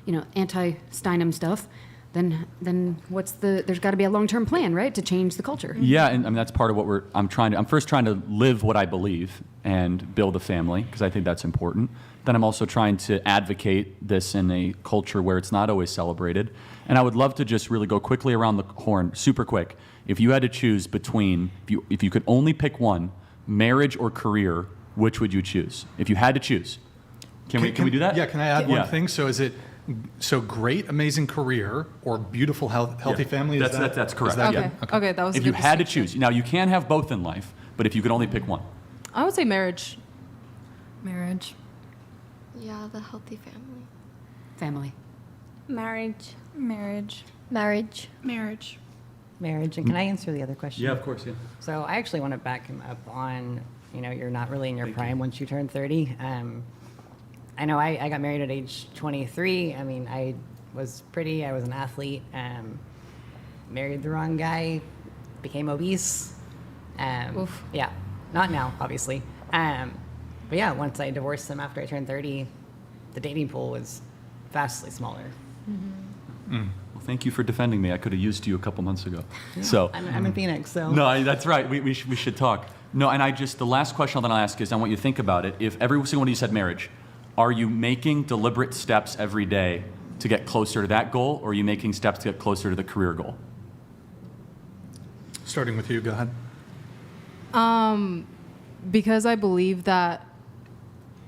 anti-Steinem stuff, then there's got to be a long-term plan, right, to change the culture. Yeah, and I mean, that's part of what I'm first trying to live what I believe and build a family, because I think that's important. Then I'm also trying to advocate this in a culture where it's not always celebrated. And I would love to just really go quickly around the horn, super quick. If you had to choose between, if you could only pick one, marriage or career, which would you choose? If you had to choose. Can we do that? Yeah, can I add one thing? So is it great, amazing career or beautiful, healthy family? That's correct. Okay, that was a if good you had to distinction. choose. Now, you can have both in life, but if you could only pick one. I would say marriage. Marriage. Yeah, the healthy family. Family. Marriage. Marriage. Marriage. Marriage. Marriage. And can I answer the other question? Yeah, of course, yeah. So I actually want to back him up on, you're not really in your prime once you turn 30. I know I got married at age 23. I mean, I was pretty, I was an athlete, married the wrong guy, became obese. Oof. Yeah, not now, obviously. But yeah, once I divorced him after I turned 30, the dating pool was vastly smaller. Well, thank you for defending me. I could have used you a couple months ago. So I'm in Phoenix, so. No, that's right. We should talk. No, and the last question that I'll ask is, I want you to think about it. If every single one of you said marriage, are you making deliberate steps every day to get closer to that goal, or are you making steps to get closer to the career goal? Starting with you, go ahead. Because I believe that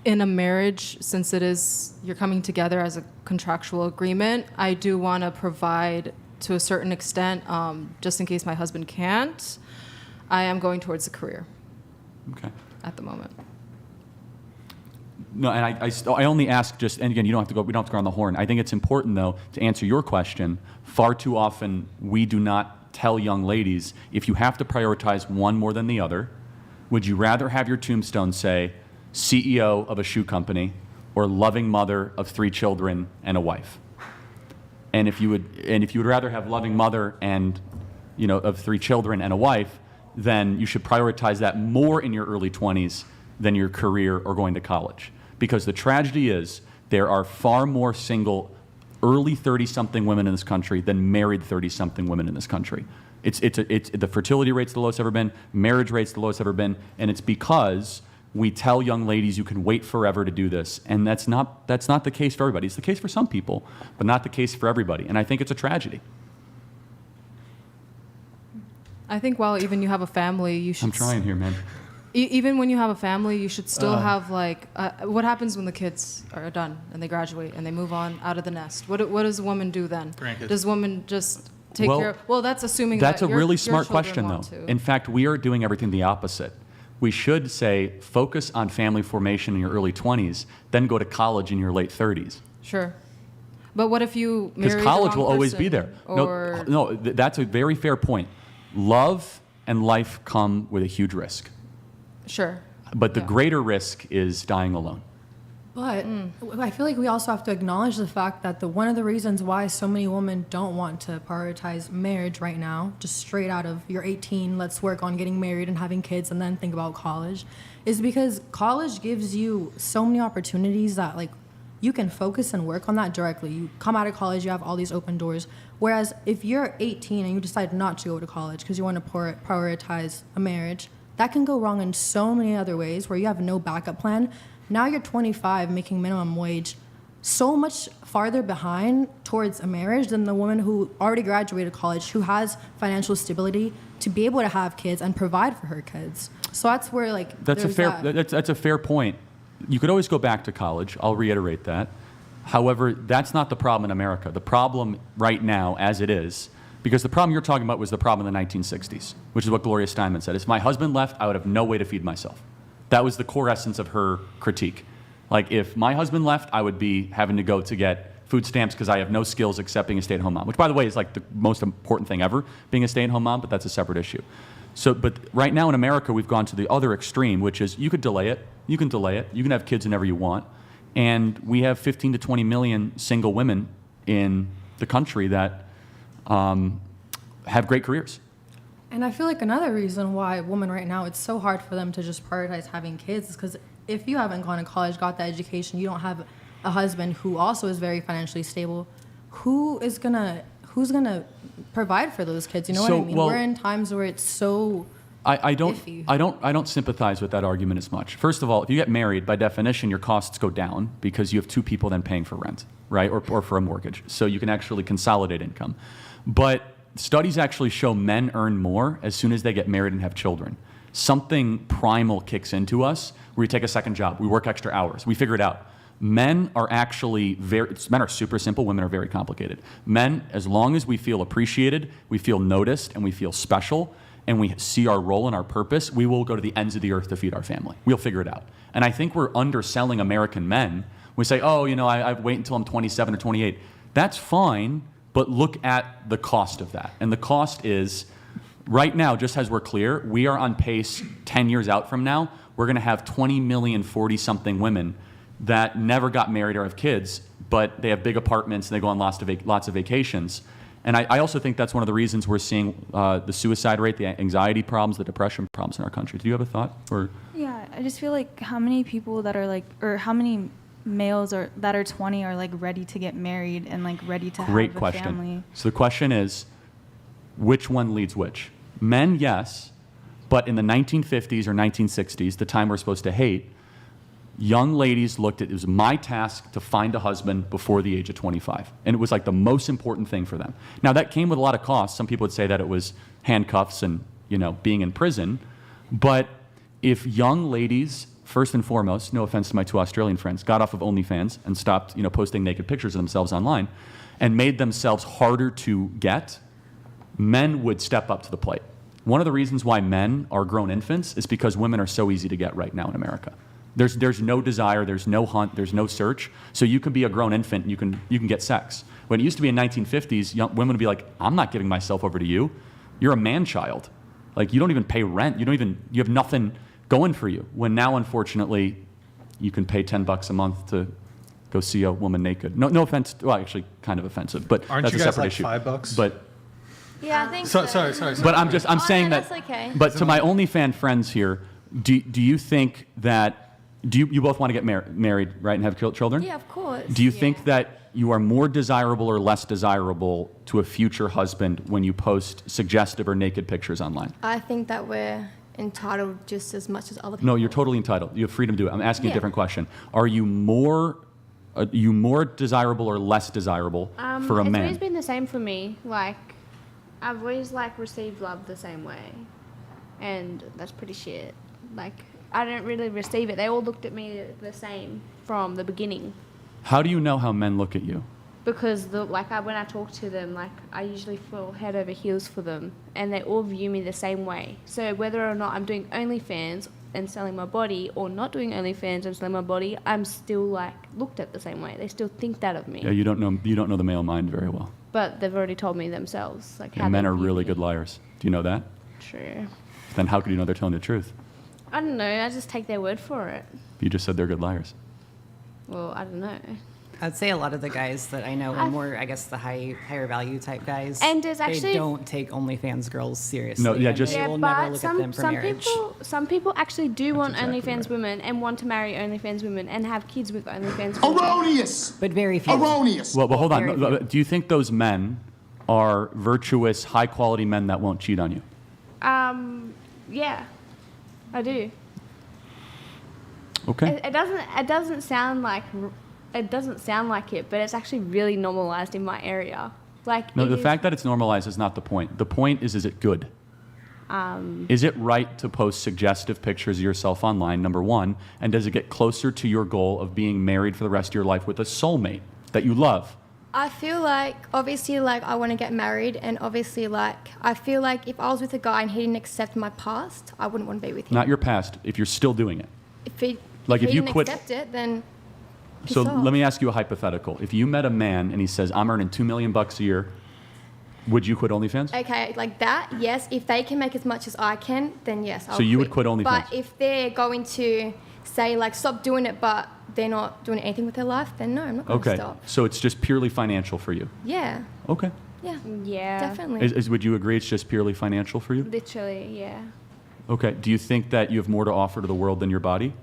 in a marriage, since you're coming together as a contractual agreement, I do want to provide to a certain extent, just in case my husband can't. I am going towards a career. Okay. At the moment. No, and I only ask just, and again, we don't have to go on the horn. I think it's important, though, to answer your question. Far too often, we do not tell young ladies, if you have to prioritize one more than the other, would you rather have your tombstone say, CEO of a shoe company, or loving mother of 3 children and a wife? And if you would rather have loving mother and, of 3 children and a wife, then you should prioritize that more in your early 20s than your career or going to college. Because the tragedy is there are far more single early 30-something women in this country than married 30-something women in this country. It's the fertility rate's the lowest ever been, marriage rate's the lowest ever been, and it's because we tell young ladies you can wait forever to do this, and that's not the case for everybody. It's the case for some people, but not the case for everybody, and I think it's a tragedy. I think while even you have a family, you should... I'm trying here, man. Even when you have a family, you should still have what happens when the kids are done and they graduate and they move on out of the nest? What does a woman do then? Grandkids. Does a woman just take care of... Well, that's assuming that's that a really your smart question, children though. want to. In fact, we are doing everything the opposite. We should say, focus on family formation in your early 20s, then go to college in your late 30s. Sure. But what if you marry the Because college wrong will always be person, there. or... No, that's a very fair point. Love and life come with a huge risk. Sure. But the greater risk is dying alone. But I feel like we also have to acknowledge the fact that one of the reasons why so many women don't want to prioritize marriage right now, just straight out of you're 18, let's work on getting married and having kids and then think about college, is because college gives you so many opportunities that you can focus and work on that directly. You come out of college, you have all these open doors. Whereas if you're 18 and you decide not to go to college because you want to prioritize a marriage, that can go wrong in so many other ways where you have no backup plan. Now you're 25 making minimum wage, so much farther behind towards a marriage than the woman who already graduated college, who has financial stability to be able to have kids and provide for her kids. So that's where that's a fair point. You could always go back to college. I'll reiterate that. However, that's not the problem in America. The problem right now, as it is, because the problem you're talking about was the problem in the 1960s, which is what Gloria Steinem said. If my husband left, I would have no way to feed myself. That was the core essence of her critique. If my husband left, I would be having to go to get food stamps because I have no skills except being a stay-at-home mom, which, by the way, is the most important thing ever, being a stay-at-home mom, but that's a separate issue. But right now in America, we've gone to the other extreme, which is you could delay it. You can delay it. You can have kids whenever you want. And we have 15 to 20 million single women in the country that have great careers. And I feel like another reason why women right now, it's so hard for them to just prioritize having kids is because if you haven't gone to college, got that education, you don't have a husband who also is very financially stable, who's gonna provide for those kids? You know what I mean? We're in times where it's so I iffy. don't sympathize with that argument as much. First of all, if you get married, by definition, your costs go down because you have two people then paying for rent, right, or for a mortgage. So you can actually consolidate income. But studies actually show men earn more as soon as they get married and have children. Something primal kicks into us where we take a second job, we work extra hours, we figure it out. Men are actually men are super simple, women are very complicated. Men, as long as we feel appreciated, we feel noticed, and we feel special, and we see our role and our purpose, we will go to the ends of the earth to feed our family. We'll figure it out. And I think we're underselling American men. We say, oh, I wait until I'm 27 or 28. That's fine, but look at the cost of that. And the cost is, right now, just as we're clear, we are on pace 10 years out from now, we're gonna have 20 million 40-something women that never got married or have kids, but they have big apartments and they go on lots of vacations. And I also think that's one of the reasons we're seeing the suicide rate, the anxiety problems, the depression problems in our country. Do you have a thought? Or Yeah, I just feel like how many people that are like, or how many males that are 20 are like ready to get married and like ready to great have a question. family? So the question is, which one leads which? Men, yes, but in the 1950s or 1960s, the time we're supposed to hate, young ladies looked at it was my task to find a husband before the age of 25. And it was like the most important thing for them. Now, that came with a lot of costs. Some people would say that it was handcuffs and, being in prison. But if young ladies, first and foremost, no offense to my two Australian friends, got off of OnlyFans and stopped, posting naked pictures of themselves online and made themselves harder to get, men would step up to the plate. One of the reasons why men are grown infants is because women are so easy to get right now in America. There's no desire, there's no hunt, there's no search. So you can be a grown infant and you can get sex. When it used to be in 1950s, women would be like, I'm not giving myself over to you. You're a man-child. Like, you don't even pay rent. You have nothing going for you. When now, unfortunately, you can pay $10 a month to go see a woman naked. No offense. Well, actually, kind of offensive, but Aren't that's you a guys separate like issue. $5? But Yeah, I think Sorry. but I'm saying no, that. that's okay. But to my OnlyFans friends here, do you think that you both want to get married, right, and have children? Yeah, of course. Do you think that you are more desirable or less desirable to a future husband when you post suggestive or naked pictures online? I think that we're entitled just as much as other people. No, you're totally entitled. You have freedom to do it. I'm asking you a Yeah. different question. Are you more desirable or less desirable for a It's man? always been the same for me. Like, I've always received love the same way, and that's pretty shit. Like, I didn't really receive it. They all looked at me the same from the beginning. How do you know how men look at you? Because when I talk to them, I usually fall head over heels for them, and they all view me the same way. So whether or not I'm doing OnlyFans and selling my body, or not doing OnlyFans and selling my body, I'm still looked at the same way. They still think that of me. Yeah, you don't know the male mind very well. But they've already told me themselves, how And men they are view really me. good liars. Do you know that? True. Then how could you know they're telling the truth? I don't know. I just take their word for it. You just said they're good liars. Well, I don't know. I'd say a lot of the guys that I know are more, I guess, the higher value type guys. And there's they actually- don't take OnlyFans girls seriously. No, yeah, and just- they Yeah, will never but look at them for marriage. some people actually do want exactly OnlyFans right. women and want to marry OnlyFans women and have kids with OnlyFans women. Erroneous! But very few. Erroneous! Well, hold Very on. few. Do you think those men are virtuous, high-quality men that won't cheat on you? Yeah, I do. Okay. It doesn't sound like it, but it's actually really normalized in my area. No, the fact that it's normalized is not the point. The point is it good? Is it right to post suggestive pictures of yourself online, number one? And does it get closer to your goal of being married for the rest of your life with a soulmate that you love? I feel obviously, I want to get married, and obviously, I feel like if I was with a guy and he didn't accept my past, I wouldn't want to be with him. Not your past, if you're still doing it. If he, Like, if if he you didn't quit- accept it, then So piss off. let me ask you a hypothetical. If you met a man and he says, I'm earning $2 million a year, would you quit OnlyFans? Okay, like that, yes. If they can make as much as I can, then yes, I'll So you would quit OnlyFans? But if they're going to say, stop doing it, but they're not doing anything with their life, then no, I'm not going to Okay, stop. so it's just purely financial for you. Yeah, Okay. yeah, Yeah, definitely. Would you agree it's just purely financial for you? literally, yeah. Okay. Do you think that you have more to offer to the world than your body?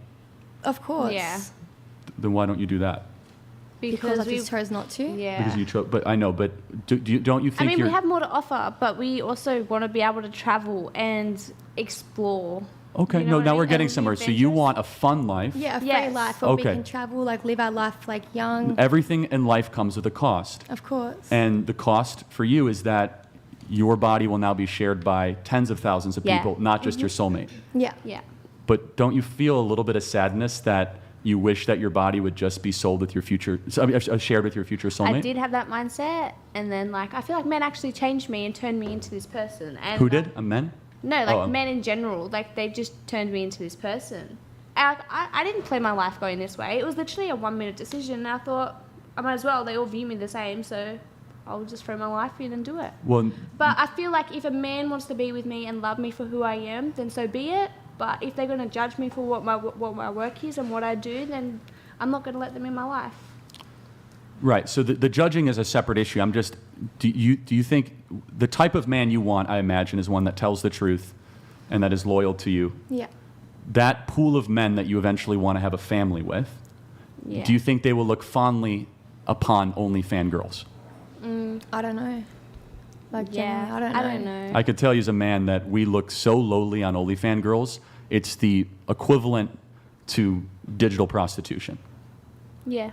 Of course. Yeah. Then why don't you do that? because I we just chose not to. yeah. Because you chose, but I know, but don't you I think mean, you're... we have more to offer, but we also want to be able to travel and explore. Okay, You know no, what I now mean? we're And getting be somewhere. So you adventurous. want a fun life. Yeah, a free Yes. life where we Okay. can travel, like live our life like young. Everything in life comes with a cost. Of course. And the cost for you is that your body will now be shared by tens of thousands of Yeah. people, not just your soulmate. Yeah. Yeah. But don't you feel a little bit of sadness that you wish that your body would just be sold with your future, shared with your future soulmate? I did have that mindset, and then like I feel like men actually changed me and turned me into this person. And Who did? A men? No, like Oh, men in general, like they just turned me into this person. I didn't plan my life going this way. It was literally a 1-minute decision, and I thought I might as well. They all view me the same, so I'll just throw my life in and do it. Well, But I feel like if a man wants to be with me and love me for who I am, then so be it. But if they're going to judge me for what my work is and what I do, then I'm not going to let them in my life. right. So the judging is a separate issue. I'm just, do you think the type of man you want, I imagine, is one that tells the truth and that is loyal to you? Yeah. That pool of men that you eventually want to have a family with, Yeah. do you think they will look fondly upon only fangirls? I don't know. Like, Yeah, generally, I don't know. I could tell you as a man that we look so lowly on OnlyFans girls, it's the equivalent to digital prostitution. Yeah.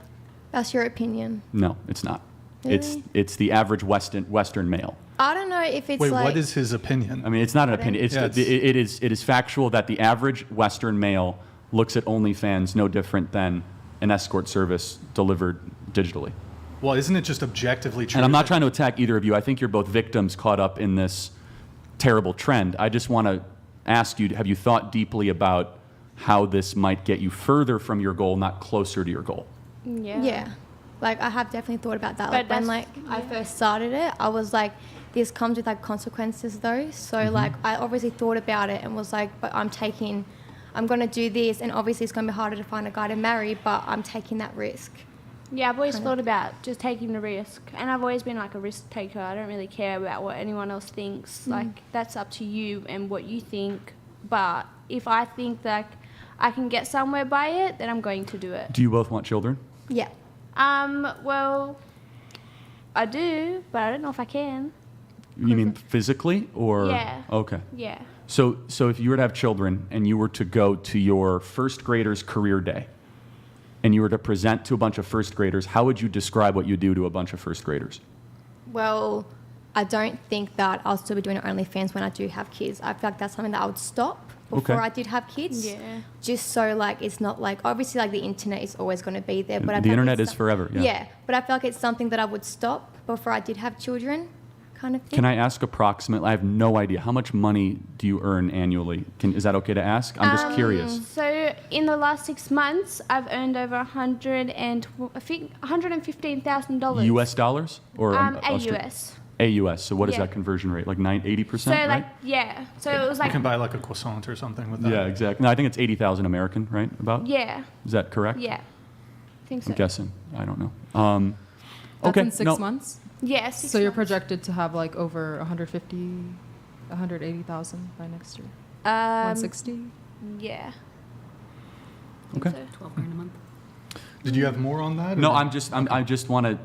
That's your opinion. No, it's not. Really? It's the average Western male. I don't know if it's Wait, like. what is his opinion? I mean, it's not an opinion. It's, Yeah, it is factual that the average Western male looks at OnlyFans no different than an escort service delivered digitally. Well, isn't it just objectively true? And I'm not that- trying to attack either of you. I think you're both victims caught up in this terrible trend. I just want to ask you, have you thought deeply about how this might get you further from your goal, not closer to your goal? Yeah. Yeah. Like, I have definitely thought about that. But Like, when, that's- I first started it, I was like, this comes with, like, consequences, though. So, like, I obviously thought about it and was like, but I'm going to do this, and obviously it's going to be harder to find a guy to marry, but I'm taking that risk. Yeah, I've always thought about just taking the risk. And I've always been like a risk taker. I don't really care about what anyone else thinks. Like, that's up to you and what you think. But if I think that I can get somewhere by it, then I'm going to do it. Do you both want children? Yeah. Well, I do, but I don't know if I can. You mean physically or? Yeah. Okay. Yeah. So if you were to have children and you were to go to your first grader's career day and you were to present to a bunch of first graders, how would you describe what you do to a bunch of first graders? Well, I don't think that I'll still be doing OnlyFans when I do have kids. I feel like that's something that I would stop before Okay. I did have kids. Yeah. Just so, like, it's not like, obviously, like, the internet is always going to be there. But I The feel like internet it's is forever, yeah. Yeah, but I feel like it's something that I would stop before I did have children, kind of thing. Can I ask approximately? I have no idea. How much money do you earn annually? Is that okay to ask? I'm just curious. So in the last 6 months, I've earned over $115,000. U.S. dollars or AUS. AUS. So what is Yeah. that conversion rate? Like 80%, So right? like yeah. So it was You like can buy like a croissant or something with that. Yeah, exactly. No, I think it's 80,000 American, right? About? yeah, Is that correct? yeah. I think so. I'm guessing. I don't know. That's Okay. in 6 no. months. Yeah. 6 So you're months. projected to have like over 180,000 by next year. 160. Yeah. Okay. 12 grand a month. Did you have more on that? No, or- I just want to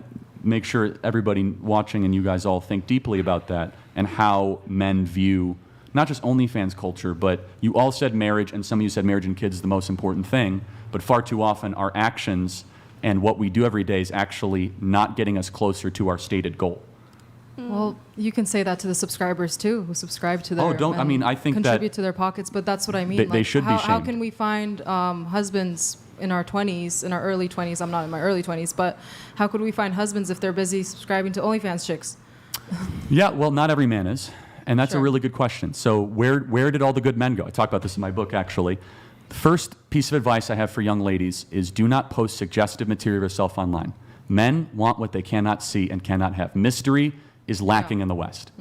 make sure everybody watching and you guys all think deeply about that and how men view not just OnlyFans culture, but you all said marriage, and some of you said marriage and kids is the most important thing, but far too often our actions and what we do every day is actually not getting us closer to our stated goal. Well, you can say that to the subscribers too, who subscribe to their. Oh, don't- I and mean, I think that- contribute to their pockets, but that's what I mean. They should be how shamed. can we find husbands in our 20s, in our early 20s? I'm not in my early 20s, but how could we find husbands if they're busy subscribing to OnlyFans chicks? Yeah, well, not every man is, and that's a Sure. really good question. So where did all the good men go? I talk about this in my book, actually. The first piece of advice I have for young ladies is do not post suggestive material of yourself online. Men want what they cannot see and cannot have. Mystery is lacking in the West.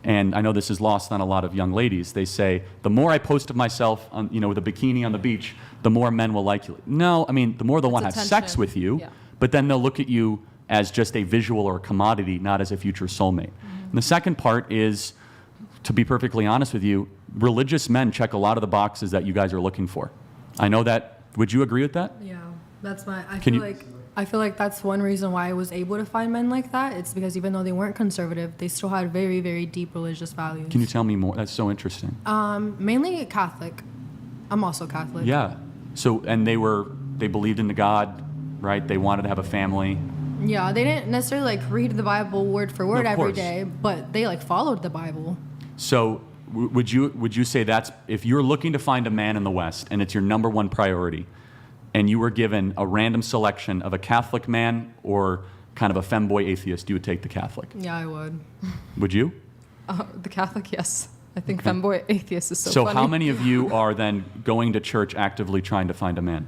And I know this is lost on a lot of young ladies. They say, the more I post of myself on, with a bikini on the beach, the more men will like you. No, I mean, the more they'll want to have sex attention. with you, Yeah. but then they'll look at you as just a visual or a commodity, not as a future soulmate. And the second part is, to be perfectly honest with you, religious men check a lot of the boxes that you guys are looking for. I know that. Would you agree with that? Yeah, that's my. I Can feel you- like I feel like that's one reason why I was able to find men like that. It's because even though they weren't conservative, they still had very, very deep religious values. Can you tell me more? That's so interesting. Mainly Catholic. I'm also Catholic. Yeah. So, and they believed in the God, right? They wanted to have a family. Yeah, they didn't necessarily like read the Bible word for word of every course. day, but they like followed the Bible. So, would you say that's, if you're looking to find a man in the West and it's your number one priority, and you were given a random selection of a Catholic man or kind of a femboy atheist, you would take the Catholic? Yeah, I would. Would you? The Catholic, yes. I think Okay. femboy atheist is so So funny. how many of you are then going to church actively trying to find a man?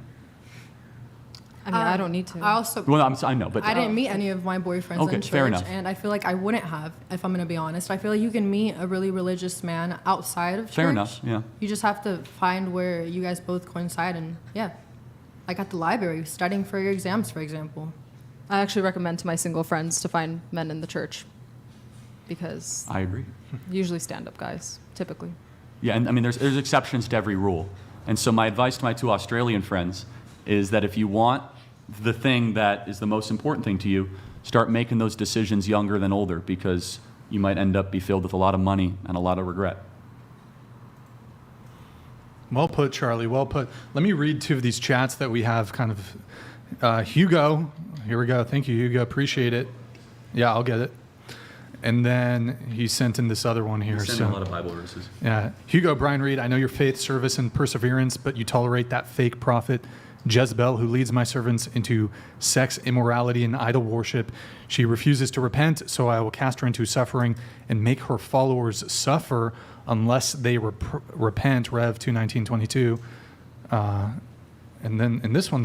I mean, I don't need to. I also Well, I know, but I didn't meet any of my boyfriends Okay, in church, fair enough. and I feel like I wouldn't have if I'm going to be honest. I feel like you can meet a really religious man outside of church. Fair enough, yeah. You just have to find where you guys both coincide, and yeah, like at the library, studying for your exams, for example. I actually recommend to my single friends to find men in the church because I agree. usually stand-up guys, typically. Yeah, and I mean, there's exceptions to every rule. And so my advice to my 2 Australian friends is that if you want the thing that is the most important thing to you, start making those decisions younger than older, because you might end up be filled with a lot of money and a lot of regret. Well put, Charlie. Well put. Let me read 2 of these chats that we have kind of. Hugo, here we go. Thank you, Hugo. Appreciate it. Yeah, I'll get it. And then he sent in this other one here. Send in a lot of Bible verses. Yeah. Hugo, Brian Reed, I know your faith, service, and perseverance, but you tolerate that fake prophet, Jezebel, who leads my servants into sex, immorality, and idol worship. She refuses to repent, so I will cast her into suffering and make her followers suffer unless they repent, Rev 2:19-22. And then in this one,